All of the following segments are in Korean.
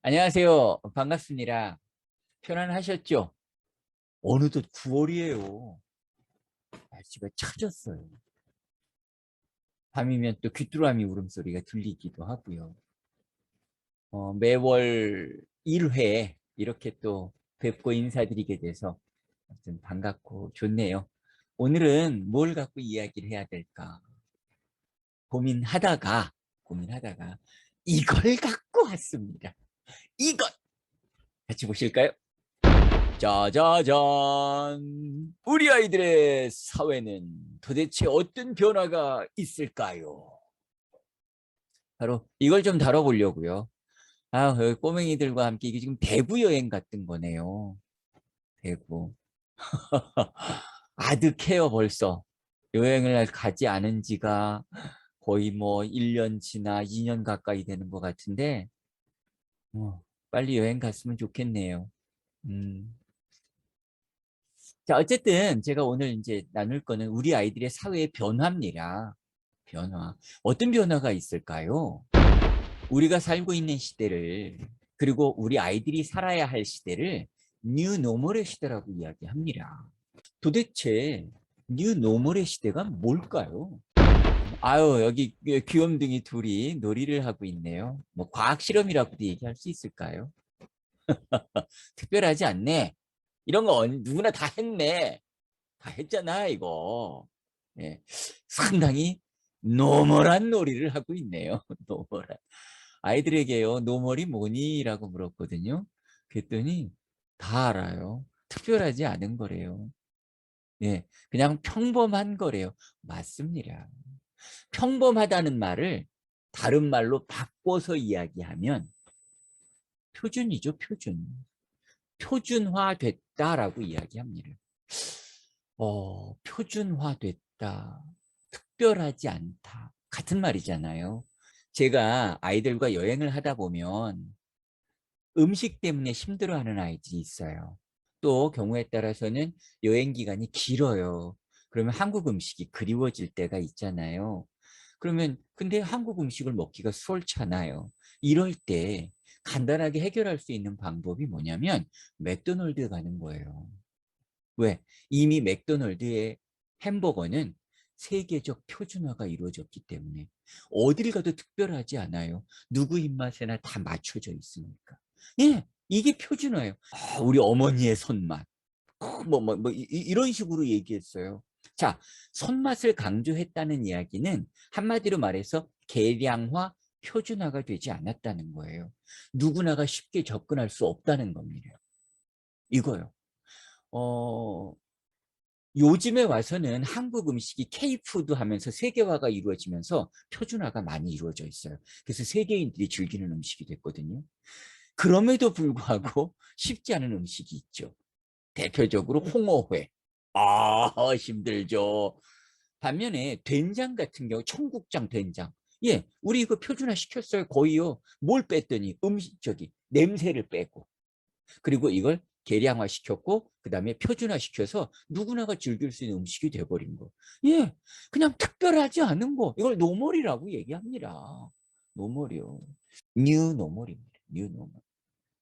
안녕하세요. 반갑습니다. 편안하셨죠? 어느덧 9월이에요. 날씨가 차졌어요. 밤이면 또 귀뚜라미 울음소리가 들리기도 하고요. 매월 1회 이렇게 또 뵙고 인사드리게 돼서 아무튼 반갑고 좋네요. 오늘은 뭘 갖고 이야기를 해야 될까 고민하다가 이걸 갖고 왔습니다. 이것! 같이 보실까요? 짜자잔! 우리 아이들의 사회는 도대체 어떤 변화가 있을까요? 바로 이걸 좀 다뤄보려고요. 여기 꼬맹이들과 함께 이게 지금 대구 여행 같은 거네요. 대구. 아득해요, 벌써. 여행을 가지 않은 지가 거의 뭐 1년 지나 2년 가까이 되는 것 같은데, 빨리 여행 갔으면 좋겠네요. 음. 자, 어쨌든 제가 오늘 이제 나눌 거는 우리 아이들의 사회의 변화입니다. 변화. 어떤 변화가 있을까요? 우리가 살고 있는 시대를, 그리고 우리 아이들이 살아야 할 시대를 뉴 노멀의 시대라고 이야기합니다. 도대체 뉴 노멀의 시대가 뭘까요? 여기 귀염둥이 둘이 놀이를 하고 있네요. 뭐 과학 실험이라고도 얘기할 수 있을까요? 특별하지 않네. 이런 거 누구나 다 했네. 다 했잖아, 이거. 예, 상당히 노멀한 놀이를 하고 있네요. 노멀한. 아이들에게요, 노멀이 뭐니? 라고 물었거든요. 그랬더니 다 알아요. 특별하지 않은 거래요. 예, 그냥 평범한 거래요. 맞습니다. 평범하다는 말을 다른 말로 바꿔서 이야기하면 표준이죠, 표준. 표준화됐다라고 이야기합니다. 표준화됐다. 특별하지 않다. 같은 말이잖아요. 제가 아이들과 여행을 하다 보면 음식 때문에 힘들어하는 아이들이 있어요. 또 경우에 따라서는 여행 기간이 길어요. 그러면 한국 음식이 그리워질 때가 있잖아요. 그러면 근데 한국 음식을 먹기가 수월찮아요. 이럴 때 간단하게 해결할 수 있는 방법이 뭐냐면 맥도날드 가는 거예요. 왜? 이미 맥도날드의 햄버거는 세계적 표준화가 이루어졌기 때문에 어딜 가도 특별하지 않아요. 누구 입맛에나 다 맞춰져 있으니까. 예, 이게 표준화예요. 우리 어머니의 손맛. 이런 식으로 얘기했어요. 자, 손맛을 강조했다는 이야기는 한마디로 말해서 계량화, 표준화가 되지 않았다는 거예요. 누구나가 쉽게 접근할 수 없다는 겁니다. 이거요. 어, 요즘에 와서는 한국 음식이 K푸드 하면서 세계화가 이루어지면서 표준화가 많이 이루어져 있어요. 그래서 세계인들이 즐기는 음식이 됐거든요. 그럼에도 불구하고 쉽지 않은 음식이 있죠. 대표적으로 홍어회. 힘들죠. 반면에 된장 같은 경우 청국장 된장. 예, 우리 이거 표준화 시켰어요. 거의요. 뭘 뺐더니 냄새를 빼고. 그리고 이걸 계량화 시켰고 그다음에 표준화 시켜서 누구나가 즐길 수 있는 음식이 돼버린 거. 예, 그냥 특별하지 않은 거. 이걸 노멀이라고 얘기합니다. 노멀이요. 뉴 노멀입니다. 뉴 노멀.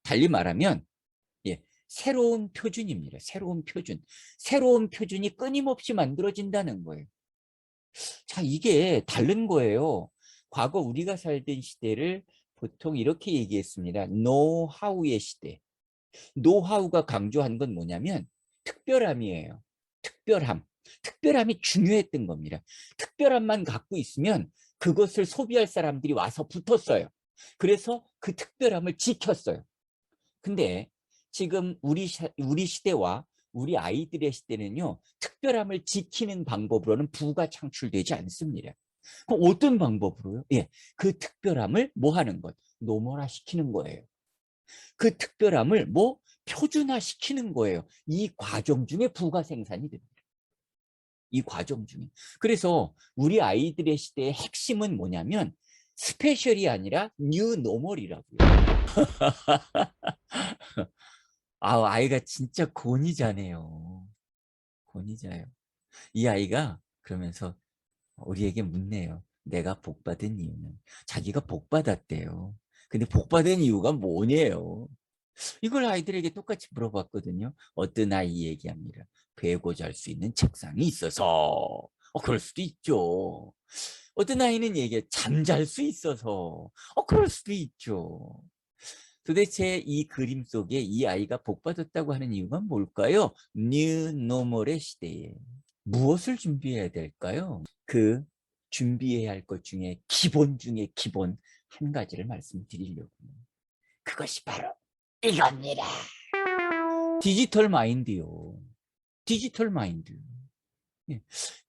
달리 말하면 예, 새로운 표준입니다. 새로운 표준. 새로운 표준이 끊임없이 만들어진다는 거예요. 자, 이게 다른 거예요. 과거 우리가 살던 시대를 보통 이렇게 얘기했습니다. 노하우의 시대. 노하우가 강조한 건 뭐냐면 특별함이에요. 특별함. 특별함이 중요했던 겁니다. 특별함만 갖고 있으면 그것을 소비할 사람들이 와서 붙었어요. 그래서 그 특별함을 지켰어요. 근데 지금 우리 시대와 우리 아이들의 시대는요, 특별함을 지키는 방법으로는 부가 창출되지 않습니다. 그럼 어떤 방법으로요? 예, 그 특별함을 뭐 하는 것? 노멀화 시키는 거예요. 그 특별함을 뭐 표준화 시키는 거예요. 이 과정 중에 부가 생산이 됩니다. 이 과정 중에. 그래서 우리 아이들의 시대의 핵심은 뭐냐면 스페셜이 아니라 뉴 노멀이라고요. 아이가 진짜 권위자네요. 권위자예요. 이 아이가 그러면서 우리에게 묻네요. 내가 복 받은 이유는 자기가 복 받았대요. 근데 복받은 이유가 뭐냐요? 이걸 아이들에게 똑같이 물어봤거든요. 어떤 아이 얘기합니다. 베고 잘 수 있는 책상이 있어서. 그럴 수도 있죠. 어떤 아이는 얘기해 잠잘 수 있어서. 그럴 수도 있죠. 도대체 이 그림 속에 이 아이가 복받았다고 하는 이유가 뭘까요? 뉴 노멀의 시대에 무엇을 준비해야 될까요? 그 준비해야 할 것 중에 기본 중에 기본 한 가지를 말씀드리려고. 그것이 바로 이겁니다. 디지털 마인드요. 디지털 마인드.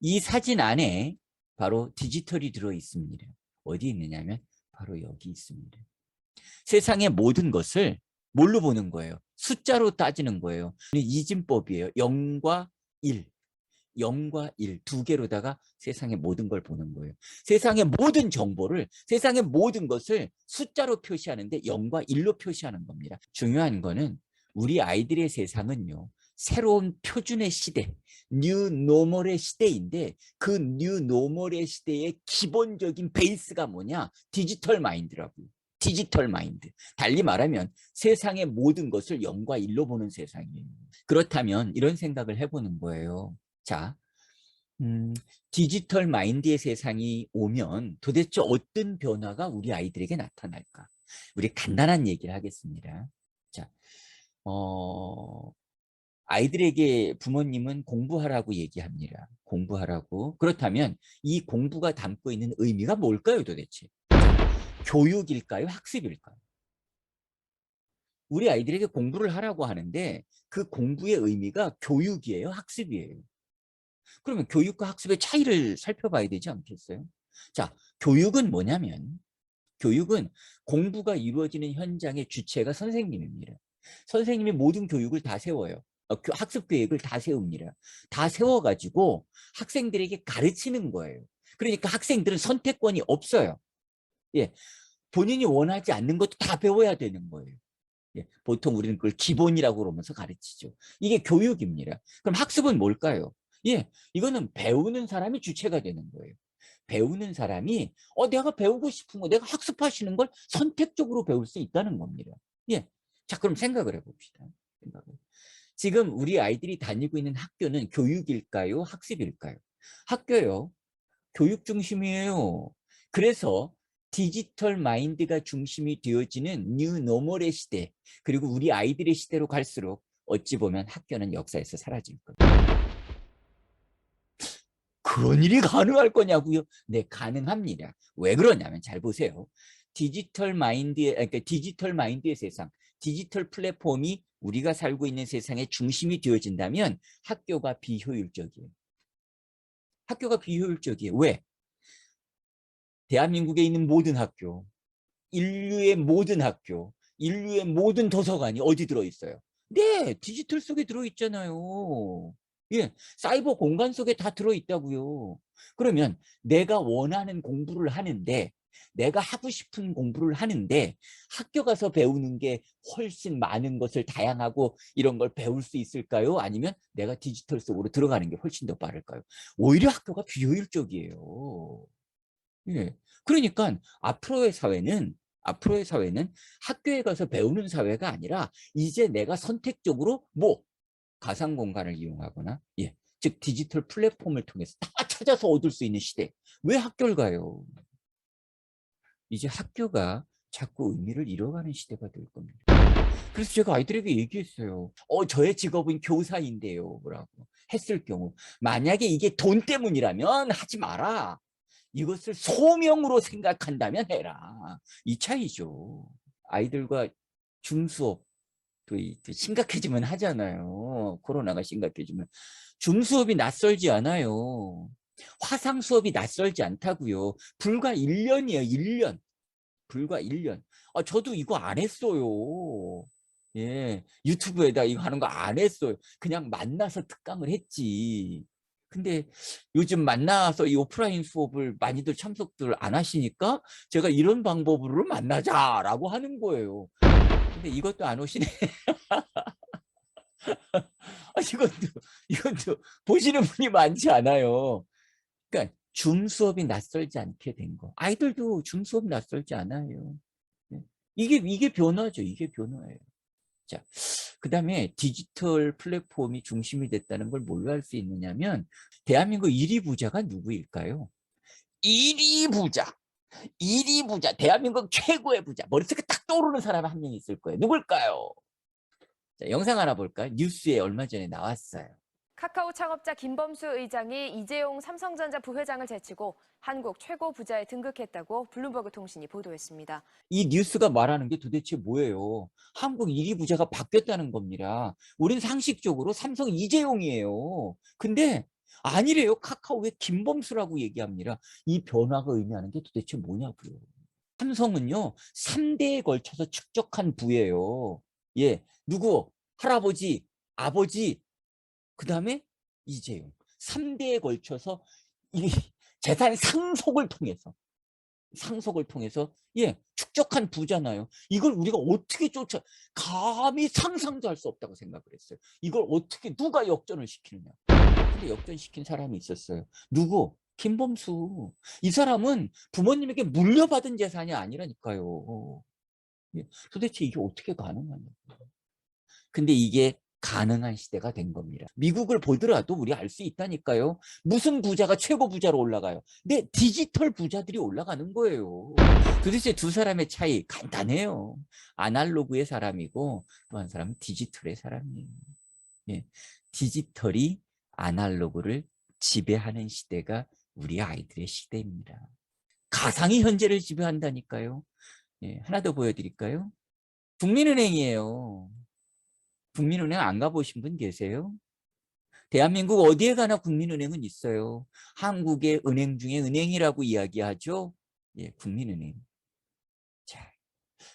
이 사진 안에 바로 디지털이 들어 있습니다. 어디 있느냐면 바로 여기 있습니다. 세상의 모든 것을 뭘로 보는 거예요? 숫자로 따지는 거예요. 이진법이에요. 0과 1. 0과 1, 두 개로다가 세상의 모든 걸 보는 거예요. 세상의 모든 정보를, 세상의 모든 것을 숫자로 표시하는데 0과 1로 표시하는 겁니다. 중요한 거는 우리 아이들의 세상은요, 새로운 표준의 시대, 뉴 노멀의 시대인데 그 뉴 노멀의 시대의 기본적인 베이스가 뭐냐? 디지털 마인드라고요. 디지털 마인드. 달리 말하면 세상의 모든 것을 0과 1로 보는 세상이에요. 그렇다면 이런 생각을 해보는 거예요. 자, 디지털 마인드의 세상이 오면 도대체 어떤 변화가 우리 아이들에게 나타날까? 우리 간단한 얘기를 하겠습니다. 자, 아이들에게 부모님은 공부하라고 얘기합니다. 공부하라고. 그렇다면 이 공부가 담고 있는 의미가 뭘까요, 도대체? 교육일까요? 학습일까요? 우리 아이들에게 공부를 하라고 하는데 그 공부의 의미가 교육이에요, 학습이에요? 그러면 교육과 학습의 차이를 살펴봐야 되지 않겠어요? 자, 교육은 뭐냐면 교육은 공부가 이루어지는 현장의 주체가 선생님입니다. 선생님이 모든 교육을 다 세워요. 학습 계획을 다 세웁니다. 다 세워가지고 학생들에게 가르치는 거예요. 그러니까 학생들은 선택권이 없어요. 예, 본인이 원하지 않는 것도 다 배워야 되는 거예요. 예, 보통 우리는 그걸 기본이라고 그러면서 가르치죠. 이게 교육입니다. 그럼 학습은 뭘까요? 예, 이거는 배우는 사람이 주체가 되는 거예요. 배우는 사람이 내가 배우고 싶은 거, 내가 학습하시는 걸 선택적으로 배울 수 있다는 겁니다. 예, 자 그럼 생각을 해봅시다. 지금 우리 아이들이 다니고 있는 학교는 교육일까요? 학습일까요? 학교요. 교육 중심이에요. 그래서 디지털 마인드가 중심이 되어지는 뉴 노멀의 시대, 그리고 우리 아이들의 시대로 갈수록 어찌 보면 학교는 역사에서 사라질 겁니다. 그런 일이 가능할 거냐고요? 네, 가능합니다. 왜 그러냐면 잘 보세요. 그러니까 디지털 마인드의 세상, 디지털 플랫폼이 우리가 살고 있는 세상의 중심이 되어진다면 학교가 비효율적이에요. 학교가 비효율적이에요. 왜? 대한민국에 있는 모든 학교, 인류의 모든 학교, 인류의 모든 도서관이 어디 들어있어요? 네, 디지털 속에 들어있잖아요. 예, 사이버 공간 속에 다 들어있다고요. 그러면 내가 원하는 공부를 하는데, 내가 하고 싶은 공부를 하는데 학교 가서 배우는 게 훨씬 많은 것을 다양하고 이런 걸 배울 수 있을까요? 아니면 내가 디지털 속으로 들어가는 게 훨씬 더 빠를까요? 오히려 학교가 비효율적이에요. 예. 그러니까 앞으로의 사회는 학교에 가서 배우는 사회가 아니라 이제 내가 선택적으로 가상 공간을 이용하거나 즉 디지털 플랫폼을 통해서 다 찾아서 얻을 수 있는 시대. 왜 학교를 가요? 이제 학교가 자꾸 의미를 잃어가는 시대가 될 겁니다. 그래서 제가 아이들에게 얘기했어요. 저의 직업은 교사인데요. 뭐라고 했을 경우 만약에 이게 돈 때문이라면 하지 마라. 이것을 소명으로 생각한다면 해라. 이 차이죠. 아이들과 중수업 또 심각해지면 하잖아요. 코로나가 심각해지면. 중수업이 낯설지 않아요. 화상 수업이 낯설지 않다고요. 불과 1년이에요. 1년. 불과 1년. 저도 이거 안 했어요. 예, 유튜브에다 이거 하는 거 안 했어요. 그냥 만나서 특강을 했지. 근데 요즘 만나서 이 오프라인 수업을 많이들 참석들 안 하시니까 제가 이런 방법으로 만나자라고 하는 거예요. 근데 이것도 안 오시네. 이것도 보시는 분이 많지 않아요. 그러니까 줌 수업이 낯설지 않게 된 거. 아이들도 줌 수업 낯설지 않아요. 네. 이게 변화죠. 이게 변화예요. 자, 그다음에 디지털 플랫폼이 중심이 됐다는 걸 뭘로 알 수 있느냐면 대한민국 1위 부자가 누구일까요? 1위 부자. 1위 부자. 대한민국 최고의 부자. 머릿속에 딱 떠오르는 사람 한 명 있을 거예요. 누굴까요? 자, 영상 하나 볼까요? 뉴스에 얼마 전에 나왔어요. 카카오 창업자 김범수 의장이 이재용 삼성전자 부회장을 제치고 한국 최고 부자에 등극했다고 블룸버그 통신이 보도했습니다. 이 뉴스가 말하는 게 도대체 뭐예요? 한국 1위 부자가 바뀌었다는 겁니다. 우린 상식적으로 삼성 이재용이에요. 근데 아니래요. 카카오의 김범수라고 얘기합니다. 이 변화가 의미하는 게 도대체 뭐냐고요. 삼성은요, 3대에 걸쳐서 축적한 부예요. 예, 누구? 할아버지, 아버지, 그 다음에 이재용. 3대에 걸쳐서 이 재산 상속을 통해서 예, 축적한 부잖아요. 이걸 우리가 어떻게 감히 상상도 할 수 없다고 생각을 했어요. 이걸 어떻게 누가 역전을 시키느냐. 근데 역전시킨 사람이 있었어요. 누구? 김범수. 이 사람은 부모님에게 물려받은 재산이 아니라니까요. 예, 도대체 이게 어떻게 가능하냐. 근데 이게 가능한 시대가 된 겁니다. 미국을 보더라도 우리 알 수 있다니까요. 무슨 부자가 최고 부자로 올라가요? 네, 디지털 부자들이 올라가는 거예요. 도대체 두 사람의 차이 간단해요. 아날로그의 사람이고 또 한 사람은 디지털의 사람이에요. 예, 디지털이 아날로그를 지배하는 시대가 우리 아이들의 시대입니다. 가상이 현재를 지배한다니까요. 예, 하나 더 보여드릴까요? 국민은행이에요. 국민은행 안 가보신 분 계세요? 대한민국 어디에 가나 국민은행은 있어요. 한국의 은행 중에 은행이라고 이야기하죠. 예, 국민은행. 자,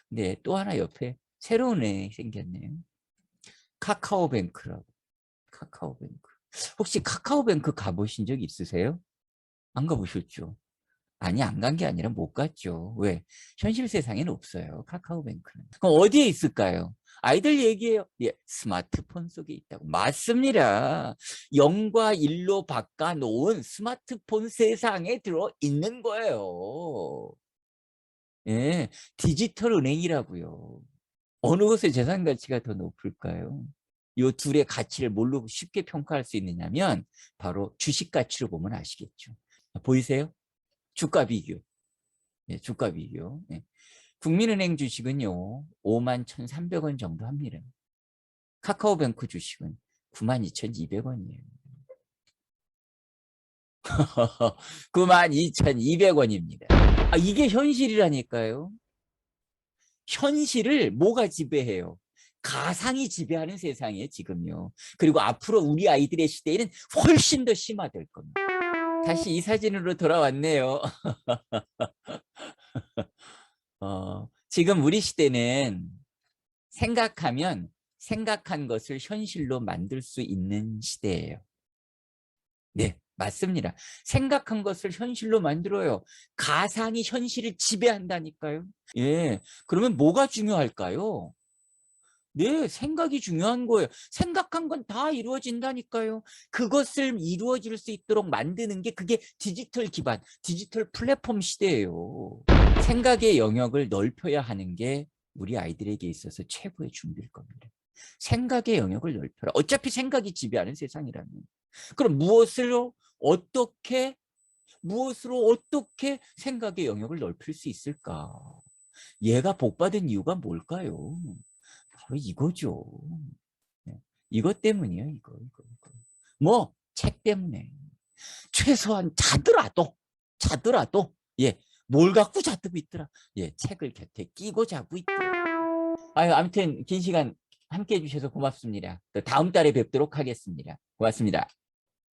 네, 또 하나 옆에 새로운 은행이 생겼네요. 카카오뱅크라고. 카카오뱅크. 혹시 카카오뱅크 가보신 적 있으세요? 안 가보셨죠? 아니, 안 간 게 아니라 못 갔죠. 왜? 현실 세상에는 없어요. 카카오뱅크는. 그럼 어디에 있을까요? 아이들 얘기해요. 예, 스마트폰 속에 있다고. 맞습니다. 0과 1로 바꿔놓은 스마트폰 세상에 들어 있는 거예요. 예, 디지털 은행이라고요. 어느 것의 재산 가치가 더 높을까요? 이 둘의 가치를 뭘로 쉽게 평가할 수 있느냐면 바로 주식 가치로 보면 아시겠죠. 보이세요? 주가 비교. 예, 주가 비교. 예. 국민은행 주식은요, 51,300원 정도 합니다. 카카오뱅크 주식은 92,200원이에요. 92,200원입니다. 아, 이게 현실이라니까요. 현실을 뭐가 지배해요? 가상이 지배하는 세상이에요, 지금요. 그리고 앞으로 우리 아이들의 시대에는 훨씬 더 심화될 겁니다. 다시 이 사진으로 돌아왔네요. 지금 우리 시대는 생각하면 생각한 것을 현실로 만들 수 있는 시대예요. 네, 맞습니다. 생각한 것을 현실로 만들어요. 가상이 현실을 지배한다니까요. 예, 그러면 뭐가 중요할까요? 네, 생각이 중요한 거예요. 생각한 건 다 이루어진다니까요. 그것을 이루어질 수 있도록 만드는 게 그게 디지털 기반, 디지털 플랫폼 시대예요. 생각의 영역을 넓혀야 하는 게 우리 아이들에게 있어서 최고의 준비일 겁니다. 생각의 영역을 넓혀라. 어차피 생각이 지배하는 세상이라면. 그럼 무엇으로 어떻게 생각의 영역을 넓힐 수 있을까? 얘가 복받은 이유가 뭘까요? 바로 이거죠. 네. 이것 때문이에요. 이거. 뭐, 책 때문에. 최소한 자더라도, 예, 뭘 갖고 자고 있더라. 예, 책을 곁에 끼고 자고 있더라. 아유, 아무튼 긴 시간 함께 해주셔서 고맙습니다. 또 다음 달에 뵙도록 하겠습니다. 고맙습니다.